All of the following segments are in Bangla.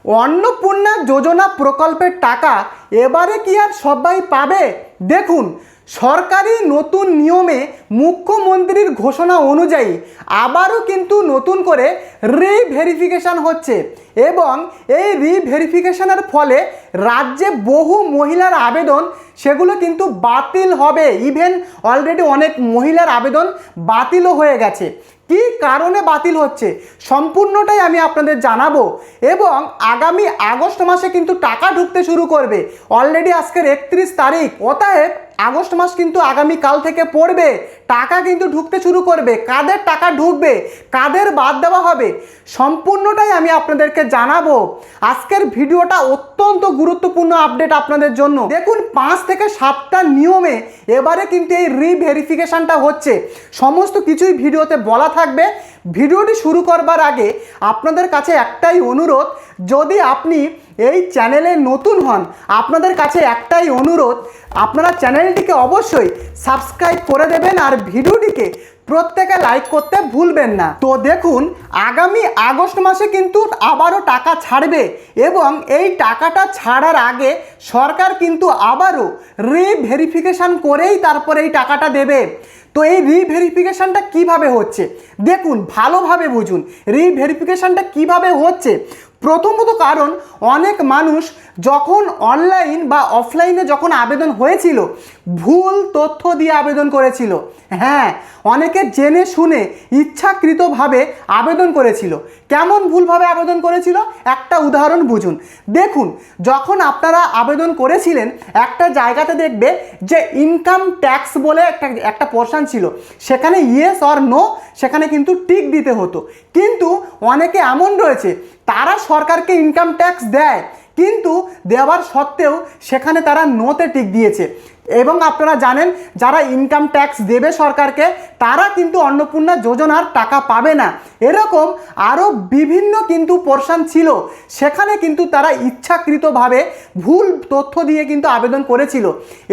অন্নপূর্ণা যোজনা প্রকল্পের টাকা এবারে কি আর সবাই পাবে? দেখুন, সরকারি নতুন নিয়মে মুখ্যমন্ত্রীর ঘোষণা অনুযায়ী আবারও কিন্তু নতুন করে রিভেরিফিকেশান হচ্ছে এবং এই রিভেরিফিকেশানের ফলে রাজ্যে বহু মহিলার আবেদন সেগুলো কিন্তু বাতিল হবে। ইভেন অলরেডি অনেক মহিলার আবেদন বাতিলও হয়ে গেছে। কি কারণে বাতিল হচ্ছে সম্পূর্ণটাই আমি আপনাদের জানাবো এবং আগামী আগস্ট মাসে কিন্তু টাকা ঢুকতে শুরু করবে। অলরেডি আজকের 31 তারিখ, অতএব আগস্ট মাস কিন্তু আগামী কাল থেকে পড়বে, টাকা কিন্তু ঢুকতে শুরু করবে। কাদের টাকা ঢুকবে, কাদের বাদ দেওয়া হবে, সম্পূর্ণটাই আমি আপনাদেরকে জানাবো। আজকের ভিডিওটা অত্যন্ত গুরুত্বপূর্ণ আপডেট আপনাদের জন্য। দেখুন, 5 থেকে 7টা নিয়মে এবারে কিন্তু এই রিভেরিফিকেশনটা হচ্ছে। সমস্ত কিছুই ভিডিওতে বলা থাকবে। ভিডিওটি শুরু করবার আগে আপনাদের কাছে একটাই অনুরোধ, যদি আপনি এই চ্যানেলে নতুন হন, আপনাদের কাছে একটাই অনুরোধ, আপনারা চ্যানেলটিকে অবশ্যই সাবস্ক্রাইব করে দেবেন আর ভিডিওটিকে প্রত্যেকে লাইক করতে ভুলবেন না। তো দেখুন, আগামী আগস্ট মাসে কিন্তু আবারও টাকা ছাড়বে এবং এই টাকাটা ছাড়ার আগে সরকার কিন্তু আবারও রিভেরিফিকেশান করেই তারপরে এই টাকাটা দেবে। তো এই রিভেরিফিকেশানটা কিভাবে হচ্ছে দেখুন, ভালোভাবে বুঝুন রিভেরিফিকেশানটা কিভাবে হচ্ছে। প্রথমত কারণ, অনেক মানুষ যখন অনলাইন বা অফলাইনে যখন আবেদন হয়েছিল ভুল তথ্য দিয়ে আবেদন করেছিল। হ্যাঁ, অনেকে জেনে শুনে ইচ্ছাকৃতভাবে আবেদন করেছিল। কেমন ভুলভাবে আবেদন করেছিল একটা উদাহরণ বুঝুন। দেখুন, যখন আপনারা আবেদন করেছিলেন একটা জায়গাতে দেখবে যে ইনকাম ট্যাক্স বলে একটা পোরশন ছিল, সেখানে ইয়েস অর নো সেখানে কিন্তু টিক দিতে হতো। কিন্তু অনেকে এমন রয়েছে তারা সরকারকে ইনকাম ট্যাক্স দেয়, কিন্তু দেওয়ার সত্ত্বেও সেখানে তারা নোতে টিক দিয়েছে। এবং আপনারা জানেন, যারা ইনকাম ট্যাক্স দেবে সরকারকে তারা কিন্তু অন্নপূর্ণা যোজনার টাকা পাবে না। এরকম আরও বিভিন্ন কিন্তু পোরশন ছিল, সেখানে কিন্তু তারা ইচ্ছাকৃতভাবে ভুল তথ্য দিয়ে কিন্তু আবেদন করেছিল।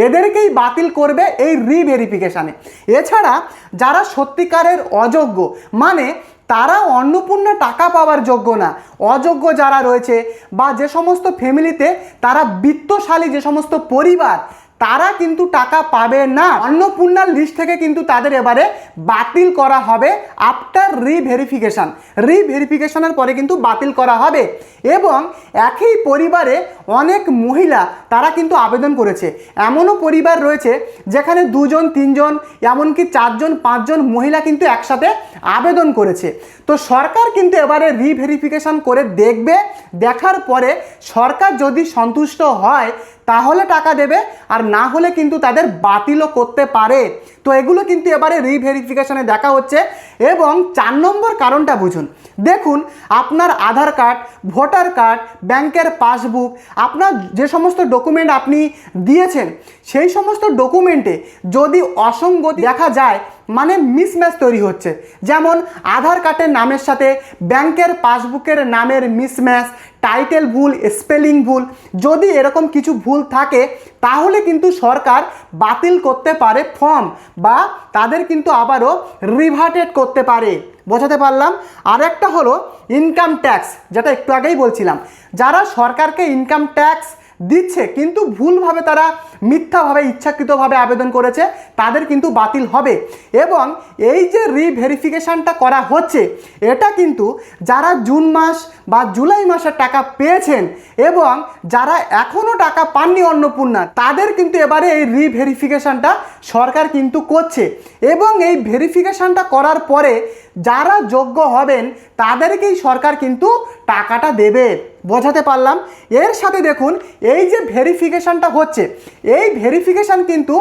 এদেরকেই বাতিল করবে এই রিভেরিফিকেশানে। এছাড়া যারা সত্যিকারের অযোগ্য, মানে তারা অন্নপূর্ণা টাকা পাওয়ার যোগ্য না, অযোগ্য যারা রয়েছে বা যে সমস্ত ফ্যামিলিতে তারা বিত্তশালী যে সমস্ত পরিবার, তারা কিন্তু টাকা পাবে না। অন্নপূর্ণার লিস্ট থেকে কিন্তু তাদের এবারে বাতিল করা হবে আফটার রিভেরিফিকেশনের পরে কিন্তু বাতিল করা হবে। এবং একই পরিবারে অনেক মহিলা তারা কিন্তু আবেদন করেছে। এমনও পরিবার রয়েছে যেখানে 2 জন 3 জন এমনকি 4 জন 5 জন মহিলা কিন্তু একসাথে আবেদন করেছে। তো সরকার কিন্তু এবারে রিভেরিফিকেশন করে দেখবে, দেখার পরে সরকার যদি সন্তুষ্ট হয় তাহলে টাকা দেবে, আর না হলে কিন্তু তাদের বাতিলও করতে পারে। তো এগুলো কিন্তু এবারে রিভেরিফিকেশনে দেখা হচ্ছে। এবং 4 নম্বর কারণটা বুঝুন। দেখুন, আপনার আধার কার্ড, ভোটার কার্ড, ব্যাংকের পাসবুক, আপনার যে সমস্ত ডকুমেন্ট আপনি দিয়েছেন সেই সমস্ত ডকুমেন্টে যদি অসঙ্গতি দেখা যায়, মানে মিসম্যাচ তৈরি হচ্ছে, যেমন আধার কার্ডের নামের সাথে ব্যাংকের পাসবুকের নামের মিসম্যাচ, টাইটেল ভুল, স্পেলিং ভুল, যদি এরকম কিছু ভুল থাকে তাহলে কিন্তু সরকার বাতিল করতে পারে ফর্ম, বা তাদের কিন্তু আবারও রিভার্টেড করতে পারে। বোঝাতে পারলাম? আর একটা হলো ইনকাম ট্যাক্স, যেটা একটু আগেই বলছিলাম। যারা সরকারকে ইনকাম ট্যাক্স দিচ্ছে কিন্তু ভুলভাবে তারা মিথ্যাভাবে ইচ্ছাকৃতভাবে আবেদন করেছে, তাদের কিন্তু বাতিল হবে। এবং এই যে রিভেরিফিকেশানটা করা হচ্ছে, এটা কিন্তু যারা জুন মাস বা জুলাই মাসের টাকা পেয়েছেন এবং যারা এখনও টাকা পাননি অন্নপূর্ণা, তাদের কিন্তু এবারে এই রিভেরিফিকেশানটা সরকার কিন্তু করছে। এবং এই ভেরিফিকেশানটা করার পরে যারা যোগ্য হবেন তাদেরকেই সরকার কিন্তু টাকাটা দেবে। বোঝাতে পারলাম? এর সাথে দেখুন, এই যে ভেরিফিকেশানটা হচ্ছে, এই ভেরিফিকেশান কিন্তু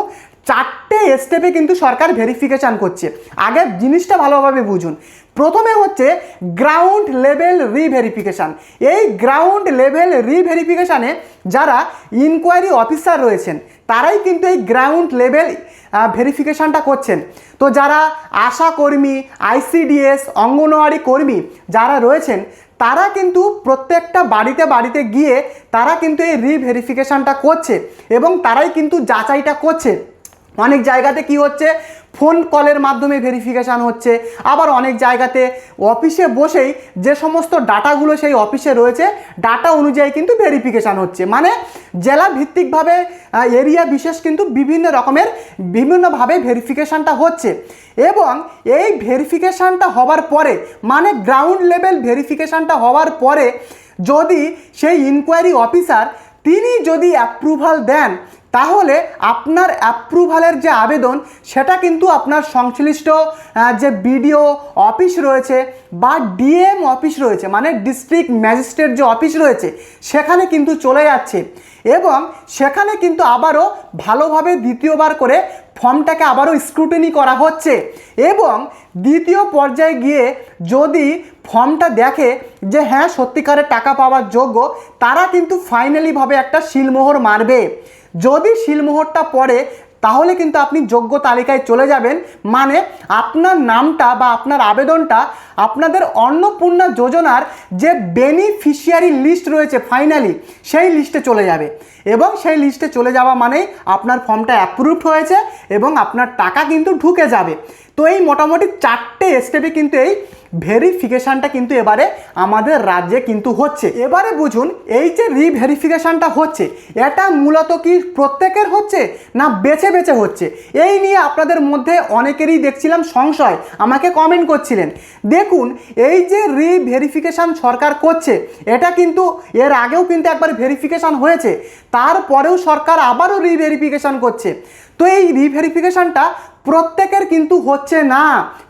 4টে স্টেপে কিন্তু সরকার ভেরিফিকেশান করছে। আগে জিনিসটা ভালোভাবে বুঝুন। প্রথমে হচ্ছে গ্রাউন্ড লেভেল রিভেরিফিকেশান। এই গ্রাউন্ড লেভেল রিভেরিফিকেশানে যারা ইনকোয়ারি অফিসার রয়েছেন তারাই কিন্তু এই গ্রাউন্ড লেভেল ভেরিফিকেশানটা করছেন। তো যারা আশা কর্মী, ICDS, অঙ্গনওয়াড়ি কর্মী যারা রয়েছেন তারা কিন্তু প্রত্যেকটা বাড়িতে বাড়িতে গিয়ে তারা কিন্তু এই রিভেরিফিকেশানটা করছে এবং তারাই কিন্তু যাচাইটা করছে। অনেক জায়গাতে কি হচ্ছে, ফোন কলের মাধ্যমে ভেরিফিকেশান হচ্ছে, আবার অনেক জায়গাতে অফিসে বসেই যে সমস্ত ডাটাগুলো সেই অফিসে রয়েছে ডাটা অনুযায়ী কিন্তু ভেরিফিকেশান হচ্ছে। মানে জেলা ভিত্তিকভাবে এরিয়া বিশেষ কিন্তু বিভিন্নভাবে ভেরিফিকেশানটা হচ্ছে। এবং এই ভেরিফিকেশানটা হওয়ার পরে মানে গ্রাউন্ড লেভেল ভেরিফিকেশানটা হওয়ার পরে যদি সেই ইনকোয়ারি অফিসার তিনি যদি অ্যাপ্রুভাল দেন, তাহলে আপনার অ্যাপ্রুভালের যে আবেদন সেটা কিন্তু আপনার সংশ্লিষ্ট যে বিডিও অফিস রয়েছে বা ডিএম অফিস রয়েছে মানে ডিস্ট্রিক্ট ম্যাজিস্ট্রেট যে অফিস রয়েছে সেখানে কিন্তু চলে যাচ্ছে। এবং সেখানে কিন্তু আবারও ভালোভাবে দ্বিতীয়বার করে ফর্মটাকে আবারও স্ক্রুটিনি করা হচ্ছে। এবং দ্বিতীয় পর্যায়ে গিয়ে যদি ফর্মটা দেখে যে হ্যাঁ সত্যিকারের টাকা পাওয়ার যোগ্য, তারা কিন্তু ফাইনালিভাবে একটা সিলমোহর মারবে। যদি সিলমোহরটা পড়ে তাহলে কিন্তু আপনি যোগ্য তালিকায় চলে যাবেন, মানে আপনার নামটা বা আপনার আবেদনটা আপনাদের অন্নপূর্ণা যোজনার যে বেনিফিশিয়ারি লিস্ট রয়েছে ফাইনালি সেই লিস্টে চলে যাবে। এবং সেই লিস্টে চলে যাওয়া মানেই আপনার ফর্মটা অ্যাপ্রুভড হয়েছে এবং আপনার টাকা কিন্তু ঢুকে যাবে। তো এই মোটামুটি 4টে স্টেপে কিন্তু এই ভেরিফিকেশানটা কিন্তু এবারে আমাদের রাজ্যে কিন্তু হচ্ছে। এবারে বুঝুন এই যে রিভেরিফিকেশানটা হচ্ছে এটা মূলত কি প্রত্যেকের হচ্ছে না বেছে বেছে হচ্ছে, এই নিয়ে আপনাদের মধ্যে অনেকেরই দেখছিলাম সংশয়, আমাকে কমেন্ট করছিলেন। দেখুন এই যে রিভেরিফিকেশান সরকার করছে এটা কিন্তু এর আগেও কিন্তু একবার ভেরিফিকেশান হয়েছে, তারপরেও সরকার আবারও রিভেরিফিকেশান করছে। তো এই রিভেরিফিকেশানটা প্রত্যেকের কিন্তু হচ্ছে না,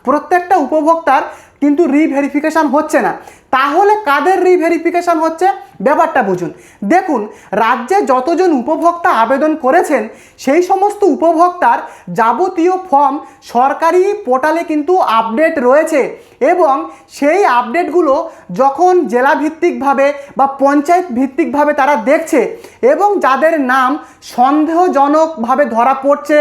প্রত্যেকটা উপভোক্তার কিন্তু রিভেরিফিকেশান হচ্ছে না। তাহলে কাদের রিভেরিফিকেশান হচ্ছে ব্যাপারটা বুঝুন। দেখুন রাজ্যে যতজন উপভোক্তা আবেদন করেছেন সেই সমস্ত উপভোক্তার যাবতীয় ফর্ম সরকারি পোর্টালে কিন্তু আপডেট রয়েছে। এবং সেই আপডেটগুলো যখন জেলাভিত্তিকভাবে বা পঞ্চায়েত ভিত্তিকভাবে তারা দেখছে এবং যাদের নাম সন্দেহজনকভাবে ধরা পড়ছে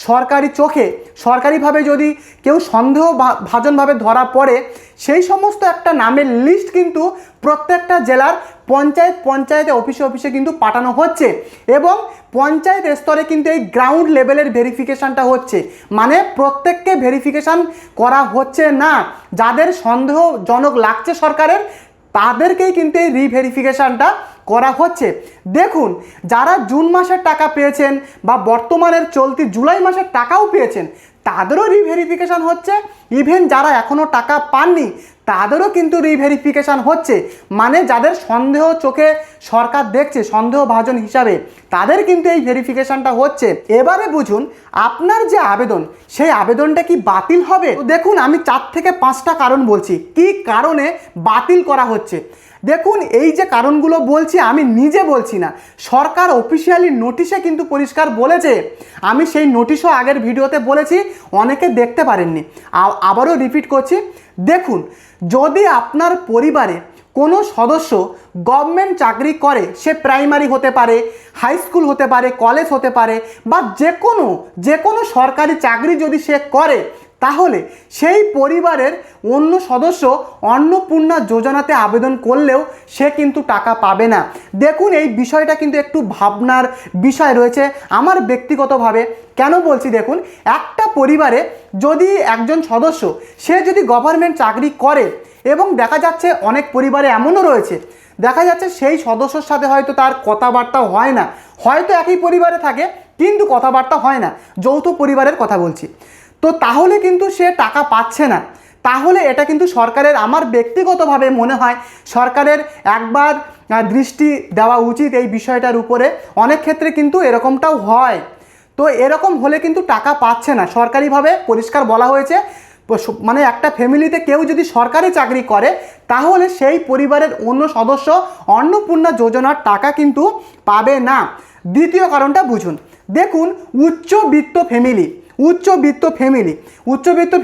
সরকারি চোখে, সরকারিভাবে যদি কেউ সন্দেহভাজনভাবে ধরা পড়ে সেই সমস্ত একটা নামের লিস্ট কিন্তু প্রত্যেকটা জেলার পঞ্চায়েতে অফিসে কিন্তু পাঠানো হচ্ছে। এবং পঞ্চায়েত স্তরে কিন্তু এই গ্রাউন্ড লেভেলের ভেরিফিকেশানটা হচ্ছে, মানে প্রত্যেককে ভেরিফিকেশান করা হচ্ছে না। যাদের সন্দেহজনক লাগছে সরকারের তাদেরকেই কিন্তু এই রিভেরিফিকেশানটা করা হচ্ছে। দেখুন যারা জুন মাসের টাকা পেয়েছেন বা বর্তমানের চলতি জুলাই মাসের টাকাও পেয়েছেন তাদেরও রিভেরিফিকেশান হচ্ছে। ইভেন যারা এখনও টাকা পাননি তাদেরও কিন্তু রিভেরিফিকেশান হচ্ছে, মানে যাদের সন্দেহ চোখে সরকার দেখছে সন্দেহভাজন হিসাবে তাদের কিন্তু এই ভেরিফিকেশানটা হচ্ছে। এবারে বুঝুন আপনার যে আবেদন সেই আবেদনটা কি বাতিল হবে। দেখুন আমি 4 থেকে 5টা কারণ বলছি কি কারণে বাতিল করা হচ্ছে। দেখুন এই যে কারণগুলো বলছি আমি নিজে বলছি না, সরকার অফিসিয়ালি নোটিশে কিন্তু পরিষ্কার বলেছে। আমি সেই নোটিশও আগের ভিডিওতে বলেছি, অনেকে দেখতে পারেননি, আবারও রিপিট করছি। দেখুন যদি আপনার পরিবারে কোনো সদস্য গভর্নমেন্ট চাকরি করে, সে প্রাইমারি হতে পারে, হাই স্কুল হতে পারে, কলেজ হতে পারে বা যে কোনো সরকারি চাকরি যদি সে করে, তাহলে সেই পরিবারের অন্য সদস্য অন্নপূর্ণা যোজনাতে আবেদন করলেও সে কিন্তু টাকা পাবে না। দেখুন এই বিষয়টা কিন্তু একটু ভাবনার বিষয় রয়েছে আমার ব্যক্তিগতভাবে। কেন বলছি দেখুন, একটা পরিবারে যদি একজন সদস্য সে যদি গভর্নমেন্ট চাকরি করে এবং দেখা যাচ্ছে অনেক পরিবারে এমনও রয়েছে দেখা যাচ্ছে সেই সদস্যর সাথে হয়তো তার কথাবার্তা হয় না, হয়তো একই পরিবারে থাকে কিন্তু কথাবার্তা হয় না, যৌথ পরিবারের কথা বলছি, তো তাহলে কিন্তু সে টাকা পাচ্ছে না। তাহলে এটা কিন্তু সরকারের, আমার ব্যক্তিগতভাবে মনে হয় সরকারের একবার দৃষ্টি দেওয়া উচিত এই বিষয়টার উপরে। অনেক ক্ষেত্রে কিন্তু এরকমটাও হয়, তো এরকম হলে কিন্তু টাকা পাচ্ছে না। সরকারিভাবে পরিষ্কার বলা হয়েছে মানে একটা ফ্যামিলিতে কেউ যদি সরকারি চাকরি করে তাহলে সেই পরিবারের অন্য সদস্য অন্নপূর্ণা যোজনার টাকা কিন্তু পাবে না। দ্বিতীয় কারণটা বুঝুন। দেখুন উচ্চবিত্ত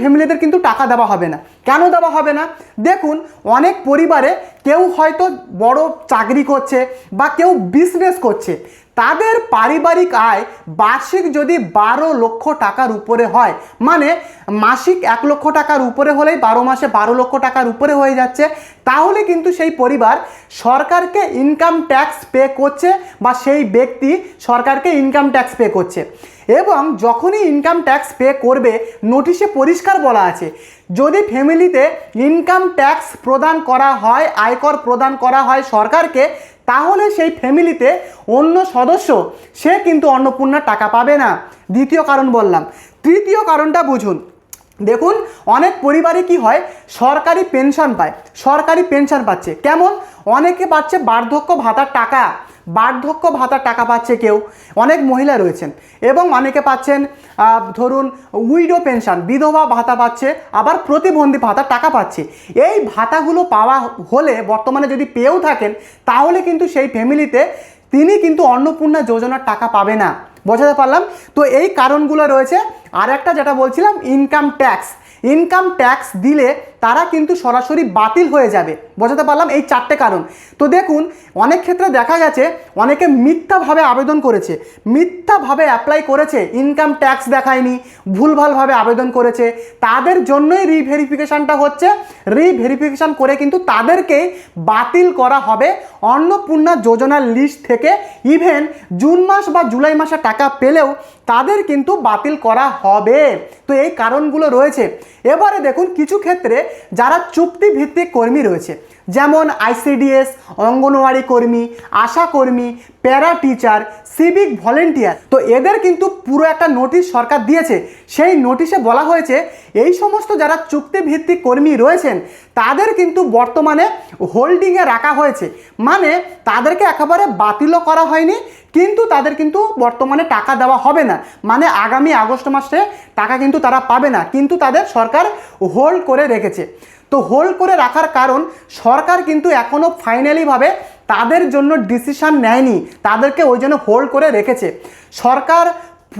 ফ্যামিলিদের কিন্তু টাকা দেওয়া হবে না। কেন দেওয়া হবে না? দেখুন অনেক পরিবারে কেউ হয়তো বড় চাকরি করছে বা কেউ বিজনেস করছে, তাদের পারিবারিক আয় বার্ষিক যদি 12 লক্ষ টাকার উপরে হয়, মানে মাসিক 1 লক্ষ টাকার উপরে হলেই 12 মাসে 12 লক্ষ টাকার উপরে হয়ে যাচ্ছে, তাহলে কিন্তু সেই পরিবার সরকারকে ইনকাম ট্যাক্স পে করছে বা সেই ব্যক্তি সরকারকে ইনকাম ট্যাক্স পে করছে। এবং যখনই ইনকাম ট্যাক্স পে করবে, নোটিশে পরিষ্কার বলা আছে যদি ফ্যামিলিতে ইনকাম ট্যাক্স প্রদান করা হয়, আয়কর প্রদান করা হয় সরকারকে, তাহলে সেই ফ্যামিলিতে অন্য সদস্য সে কিন্তু অন্নপূর্ণা টাকা পাবে না। দ্বিতীয় কারণ বললাম। তৃতীয় কারণটা বুঝুন। দেখুন, অনেক পরিবারে কি হয়, সরকারি পেনশন পায়, সরকারি পেনশন পাচ্ছে। কেমন? অনেকে পাচ্ছে বার্ধক্য ভাতার টাকা, বার্ধক্য ভাতার টাকা পাচ্ছে কেউ, অনেক মহিলা রয়েছেন। এবং অনেকে পাচ্ছেন ধরুন উইডো পেনশন, বিধবা ভাতা পাচ্ছে, আবার প্রতিবন্ধী ভাতার টাকা পাচ্ছে। এই ভাতাগুলো পাওয়া হলে, বর্তমানে যদি পেয়েও থাকেন, তাহলে কিন্তু সেই ফ্যামিলিতে তিনি কিন্তু অন্নপূর্ণা যোজনার টাকা পাবে না। বোঝাতে পারলাম তো? এই কারণগুলো রয়েছে। আর একটা যেটা বলছিলাম, ইনকাম ট্যাক্স, ইনকাম ট্যাক্স দিলে তারা কিন্তু সরাসরি বাতিল হয়ে যাবে। বোঝাতে পারলাম? এই 4টে কারণ। তো দেখুন, অনেক ক্ষেত্রে দেখা গেছে অনেকে মিথ্যাভাবে আবেদন করেছে, মিথ্যাভাবে অ্যাপ্লাই করেছে, ইনকাম ট্যাক্স দেখায়নি, ভুলভালভাবে আবেদন করেছে, তাদের জন্যই রিভেরিফিকেশানটা হচ্ছে। রিভেরিফিকেশান করে কিন্তু তাদেরকেই বাতিল করা হবে অন্নপূর্ণা যোজনার লিস্ট থেকে। ইভেন জুন মাস বা জুলাই মাসে টাকা পেলেও তাদের কিন্তু বাতিল করা হবে। তো এই কারণগুলো রয়েছে। এবারে দেখুন, কিছু ক্ষেত্রে যারা চুক্তিভিত্তিক কর্মী রয়েছে, যেমন আইসিডিএস, অঙ্গনওয়াড়ি কর্মী, আশা কর্মী, প্যারা টিচার, সিভিক ভলেন্টিয়ার, তো এদের কিন্তু পুরো একটা নোটিশ সরকার দিয়েছে। সেই নোটিশে বলা হয়েছে এই সমস্ত যারা চুক্তিভিত্তিক কর্মী রয়েছেন তাদের কিন্তু বর্তমানে হোল্ডিংয়ে রাখা হয়েছে, মানে তাদেরকে একেবারে বাতিলও করা হয়নি, কিন্তু তাদের কিন্তু বর্তমানে টাকা দেওয়া হবে না, মানে আগামী আগস্ট মাসে টাকা কিন্তু তারা পাবে না, কিন্তু তাদের সরকার হোল্ড করে রেখেছে। তো হোল্ড করে রাখার কারণ, সরকার কিন্তু এখনও ফাইনালিভাবে তাদের জন্য ডিসিশন নেয়নি, তাদেরকে ওই জন্য হোল্ড করে রেখেছে। সরকার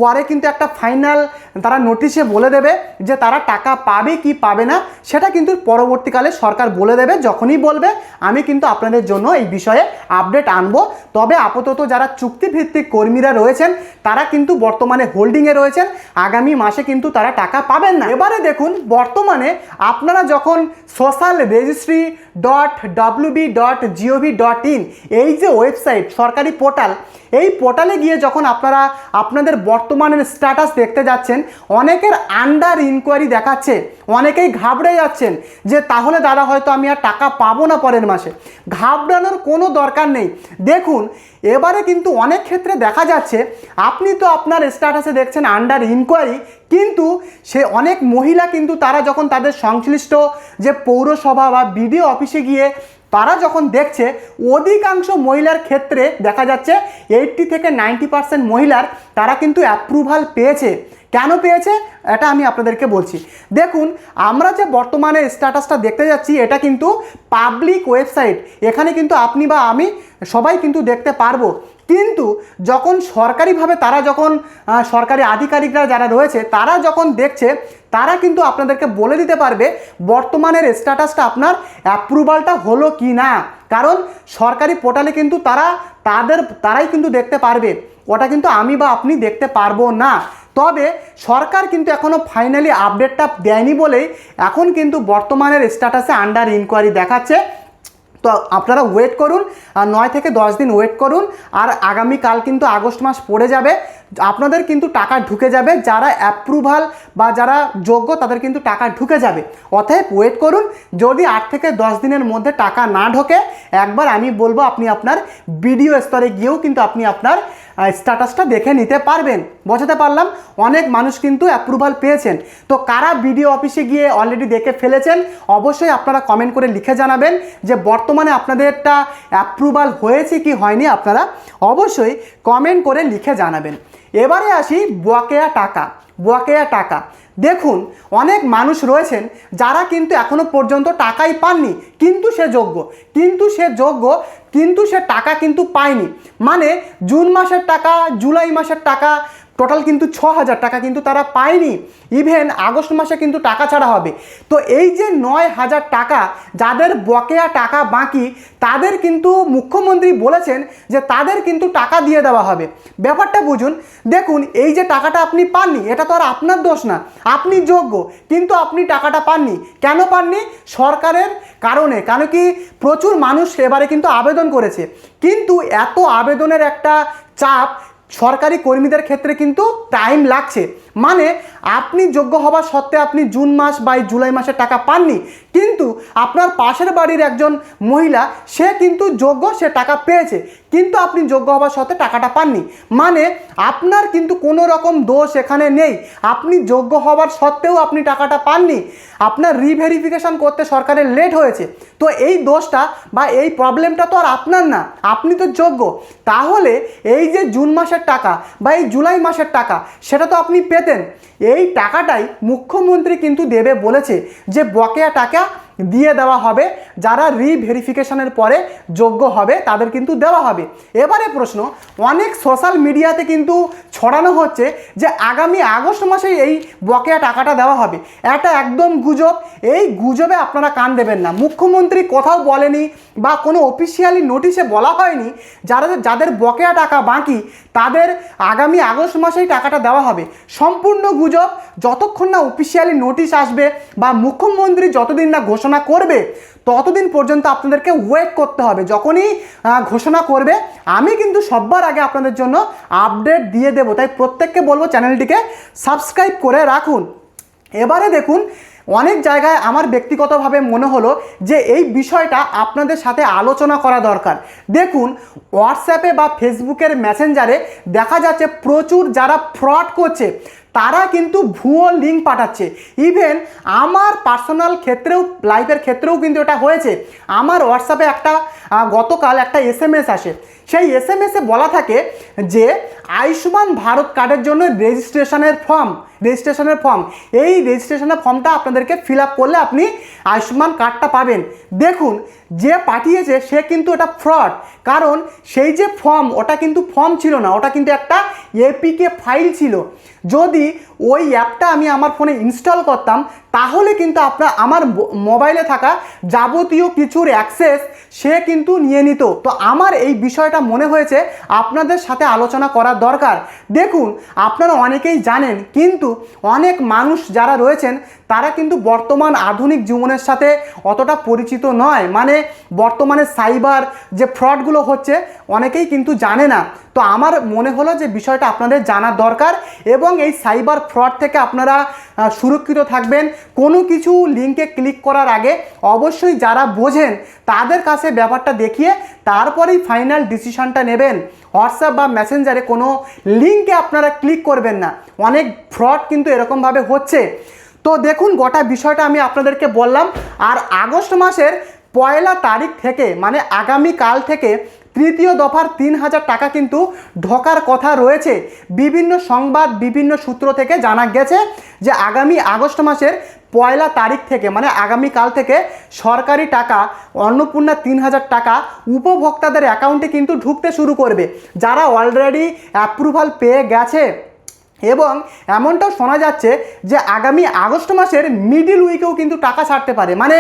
পরে কিন্তু একটা ফাইনাল তারা নোটিশে বলে দেবে যে তারা টাকা পাবে কি পাবে না, সেটা কিন্তু পরবর্তীকালে সরকার বলে দেবে। যখনই বলবে আমি কিন্তু আপনাদের জন্য এই বিষয়ে আপডেট আনবো। তবে আপাতত যারা চুক্তিভিত্তিক কর্মীরা রয়েছেন তারা কিন্তু বর্তমানে হোল্ডিংয়ে রয়েছেন, আগামী মাসে কিন্তু তারা টাকা পাবেন না। এবারে দেখুন, বর্তমানে আপনারা যখন social registry.wb.gov.in এই যে ওয়েবসাইট, সরকারি পোর্টাল, এই পোর্টালে গিয়ে যখন আপনারা আপনাদের বর্তমানের স্ট্যাটাস দেখতে যাচ্ছেন, অনেকের আন্ডার ইনকোয়ারি দেখাচ্ছে, অনেকেই ঘাবড়ে যাচ্ছেন যে তাহলে দাদা হয়তো আমি আর টাকা পাবো না পরের মাসে। ঘাবড়ানোর কোনো দরকার নেই। দেখুন, এবারে কিন্তু অনেক ক্ষেত্রে দেখা যাচ্ছে আপনি তো আপনার স্ট্যাটাসে দেখছেন আন্ডার ইনকোয়ারি, কিন্তু সে অনেক মহিলা কিন্তু তারা যখন তাদের সংশ্লিষ্ট যে পৌরসভা বা বিডিও অফিসে গিয়ে তারা যখন দেখছে, অধিকাংশ মহিলার ক্ষেত্রে দেখা যাচ্ছে 80 থেকে 90% মহিলার তারা কিন্তু অ্যাপ্রুভাল পেয়েছে। কেন পেয়েছে এটা আমি আপনাদেরকে বলছি। দেখুন, আমরা যে বর্তমানে স্ট্যাটাসটা দেখতে যাচ্ছি এটা কিন্তু পাবলিক ওয়েবসাইট, এখানে কিন্তু আপনি বা আমি সবাই কিন্তু দেখতে পারবো। কিন্তু যখন সরকারিভাবে তারা যখন সরকারি আধিকারিকরা যারা রয়েছে তারা যখন দেখছে, তারা কিন্তু আপনাদেরকে বলে দিতে পারবে বর্তমানের স্ট্যাটাসটা আপনার অ্যাপ্রুভালটা হলো কি না। কারণ সরকারি পোর্টালে কিন্তু তারাই কিন্তু দেখতে পারবে, ওটা কিন্তু আমি বা আপনি দেখতে পারবো না। তবে সরকার কিন্তু এখনও ফাইনালি আপডেটটা দেয়নি বলেই এখন কিন্তু বর্তমানের স্ট্যাটাসে আন্ডার ইনকোয়ারি দেখাচ্ছে। তো আপনারা ওয়েট করুন, 9 থেকে 10 দিন ওয়েট করুন, আর আগামীকাল কিন্তু আগস্ট মাস পড়ে যাবে, আপনাদের কিন্তু টাকা ঢুকে যাবে। যারা অ্যাপ্রুভাল বা যারা যোগ্য তাদের কিন্তু টাকা ঢুকে যাবে। অতএব ওয়েট করুন। যদি 8 থেকে 10 দিনের মধ্যে টাকা না ঢোকে, একবার আমি বলবো আপনি আপনার বিডিও স্তরে গিয়েও কিন্তু আপনি আপনার স্ট্যাটাসটা দেখে নিতে পারবেন। বোঝাতে পারলাম? অনেক মানুষ কিন্তু অ্যাপ্রুভাল পেয়েছেন। তো কারা বিডিও অফিসে গিয়ে অলরেডি দেখে ফেলেছেন, অবশ্যই আপনারা কমেন্ট করে লিখে জানাবেন যে বর্তমানে আপনাদেরটা অ্যাপ্রুভাল হয়েছে কি হয়নি, আপনারা অবশ্যই কমেন্ট করে লিখে জানাবেন। এবারে আসি বকেয়া টাকা। বকেয়া টাকা, দেখুন অনেক মানুষ রয়েছেন যারা কিন্তু এখনো পর্যন্ত টাকাই পাননি, কিন্তু সে টাকা কিন্তু পায়নি। মানে জুন মাসের টাকা, জুলাই মাসের টাকা টোটাল কিন্তু 6,000 টাকা কিন্তু তারা পায়নি। ইভেন আগস্ট মাসে কিন্তু টাকা ছাড়া হবে। তো এই যে 9,000 টাকা যাদের বকেয়া টাকা বাকি, তাদের কিন্তু মুখ্যমন্ত্রী বলেছেন যে তাদের কিন্তু টাকা দিয়ে দেওয়া হবে। ব্যাপারটা বুঝুন। দেখুন, এই যে টাকাটা আপনি পাননি, এটা তো আর আপনার দোষ না, আপনি যোগ্য, কিন্তু আপনি টাকাটা পাননি। কেন পাননি? সরকারের কারণে। কেন কি, প্রচুর মানুষ এবারে কিন্তু আবেদন করেছে, কিন্তু এত আবেদনের একটা চাপ সরকারি কর্মীদের ক্ষেত্রে কিন্তু টাইম লাগছে। মানে আপনি যোগ্য হওয়া সত্ত্বে আপনি জুন মাস বা জুলাই মাসের টাকা পাননি, কিন্তু আপনার পাশের বাড়ির একজন মহিলা সে কিন্তু যোগ্য, সে টাকা পেয়েছে, কিন্তু আপনি যোগ্য হওয়া সত্ত্বে টাকাটা পাননি। মানে আপনার কিন্তু কোনো রকম দোষ এখানে নেই, আপনি যোগ্য হওয়ার সত্ত্বেও আপনি টাকাটা পাননি, আপনার রিভেরিফিকেশন করতে সরকারের লেট হয়েছে। তো এই দোষটা বা এই প্রবলেমটা তো আর আপনার না, আপনি তো যোগ্য। তাহলে এই যে জুন মাসের টাকা বা এই জুলাই মাসের টাকা, সেটা তো আপনি পেতেন। এই টাকাটাই মুখ্যমন্ত্রী কিন্তু দেবে বলেছে, যে বকেয়া টাকা দিয়ে দেওয়া হবে, যারা রিভেরিফিকেশনের পরে যোগ্য হবে তাদের কিন্তু দেওয়া হবে। এবারে প্রশ্ন, অনেক সোশ্যাল মিডিয়াতে কিন্তু ছড়ানো হচ্ছে যে আগামী আগস্ট মাসেই এই বকেয়া টাকাটা দেওয়া হবে। এটা একদম গুজব। এই গুজবে আপনারা কান দেবেন না। মুখ্যমন্ত্রী কোথাও বলেনি বা কোনো অফিসিয়ালি নোটিশে বলা হয়নি যাদের বকেয়া টাকা বাকি তাদের আগামী আগস্ট মাসেই টাকাটা দেওয়া হবে। সম্পূর্ণ গুজব। যতক্ষণ না অফিসিয়ালি নোটিশ আসবে বা মুখ্যমন্ত্রী যতদিন না ঘোষণা করবে, ততদিন পর্যন্ত আপনাদেরকে ওয়েট করতে হবে। যখনই ঘোষণা করবে আমি কিন্তু সবার আগে আপনাদের জন্য আপডেট দিয়ে দেবো। তাই প্রত্যেককে বলবো চ্যানেলটিকে সাবস্ক্রাইব করে রাখুন। এবারে দেখুন, অনেক জায়গায় আমার ব্যক্তিগতভাবে মনে হলো যে এই বিষয়টা আপনাদের সাথে আলোচনা করা দরকার। দেখুন, হোয়াটসঅ্যাপে বা ফেসবুকের মেসেঞ্জারে দেখা যাচ্ছে প্রচুর যারা ফ্রড করছে, তারা কিন্তু ভুয়ো লিঙ্ক পাঠাচ্ছে। ইভেন আমার পার্সোনাল ক্ষেত্রেও, লাইফের ক্ষেত্রেও কিন্তু এটা হয়েছে। আমার হোয়াটসঅ্যাপে গতকাল একটা SMS আসে। সেই SMS-এ বলা থাকে যে আয়ুষ্মান ভারত কার্ডের জন্য রেজিস্ট্রেশনের ফর্ম, এই রেজিস্ট্রেশনের ফর্মটা আপনাদেরকে ফিল আপ করলে আপনি আয়ুষ্মান কার্ডটা পাবেন। দেখুন, যে পাঠিয়েছে সে কিন্তু এটা ফ্রড। কারণ সেই যে ফর্ম, ওটা কিন্তু ফর্ম ছিল না, ওটা কিন্তু একটা APK ফাইল ছিল। যদি ওই অ্যাপটা আমি আমার ফোনে ইনস্টল করতাম, তাহলে কিন্তু আমার মোবাইলে থাকা যাবতীয় কিছুর অ্যাক্সেস সে কিন্তু নিয়ে নিত। তো আমার এই বিষয়টা মনে হয়েছে আপনাদের সাথে আলোচনা করার দরকার। দেখুন, আপনারা অনেকেই জানেন, কিন্তু অনেক মানুষ যারা রয়েছেন তারা কিন্তু বর্তমান আধুনিক জীবনের সাথে অতটা পরিচিত নয়। মানে বর্তমানে সাইবার যে ফ্রডগুলো হচ্ছে অনেকেই কিন্তু জানে না। তো আমার মনে হলো যে বিষয়টা আপনাদের জানার দরকার, এবং এই সাইবার ফ্রড থেকে আপনারা সুরক্ষিত থাকবেন। কোনো কিছু লিঙ্কে ক্লিক করার আগে অবশ্যই যারা বোঝেন তাদের কাছে ব্যাপারটা দেখিয়ে তারপরেই ফাইনাল ডিসিশনটা নেবেন। হোয়াটসঅ্যাপ বা মেসেঞ্জারে কোনো লিঙ্কে আপনারা ক্লিক করবেন না। অনেক ফ্রড কিন্তু এরকমভাবে হচ্ছে। তো দেখুন, গোটা বিষয়টা আমি আপনাদেরকে বললাম। আর আগস্ট মাসের 1 তারিখ থেকে, মানে আগামীকাল থেকে তৃতীয় দফার 3,000 টাকা কিন্তু ঢোকার কথা রয়েছে। বিভিন্ন সংবাদ, বিভিন্ন সূত্র থেকে জানা গেছে যে আগামী আগস্ট মাসের 1 তারিখ থেকে, মানে আগামীকাল থেকে সরকারি টাকা, অন্নপূর্ণা 3,000 টাকা উপভোক্তাদের অ্যাকাউন্টে কিন্তু ঢুকতে শুরু করবে, যারা অলরেডি অ্যাপ্রুভাল পেয়ে গেছে। এবং এমনটাও শোনা যাচ্ছে যে আগামী আগস্ট মাসের মিডিল উইকেও কিন্তু টাকা ছাড়তে পারে। মানে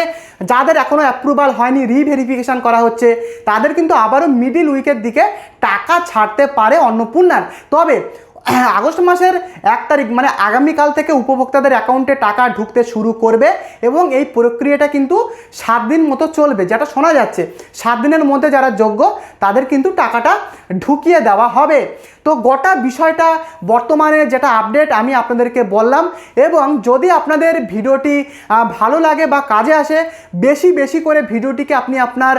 যাদের এখনও অ্যাপ্রুভাল হয়নি, রিভেরিফিকেশান করা হচ্ছে, তাদের কিন্তু আবারও মিডিল উইকের দিকে টাকা ছাড়তে পারে অন্নপূর্ণার। তবে আগস্ট মাসের 1 তারিখ, মানে আগামীকাল থেকে উপভোক্তাদের অ্যাকাউন্টে টাকা ঢুকতে শুরু করবে, এবং এই প্রক্রিয়াটা কিন্তু 7 দিন মতো চলবে, যেটা শোনা যাচ্ছে। 7 দিনের মধ্যে যারা যোগ্য তাদের কিন্তু টাকাটা ঢুকিয়ে দেওয়া হবে। তো গোটা বিষয়টা বর্তমানে যেটা আপডেট আমি আপনাদেরকে বললাম। এবং যদি আপনাদের ভিডিওটি ভালো লাগে বা কাজে আসে, বেশি বেশি করে ভিডিওটিকে আপনি আপনার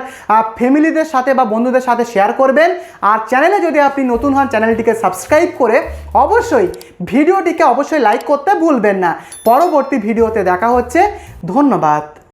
ফ্যামিলিদের সাথে বা বন্ধুদের সাথে শেয়ার করবেন। আর চ্যানেলে যদি আপনি নতুন হন, চ্যানেলটিকে সাবস্ক্রাইব করে অবশ্যই ভিডিওটিকে অবশ্যই লাইক করতে ভুলবেন না। পরবর্তী ভিডিওতে দেখা হচ্ছে। ধন্যবাদ।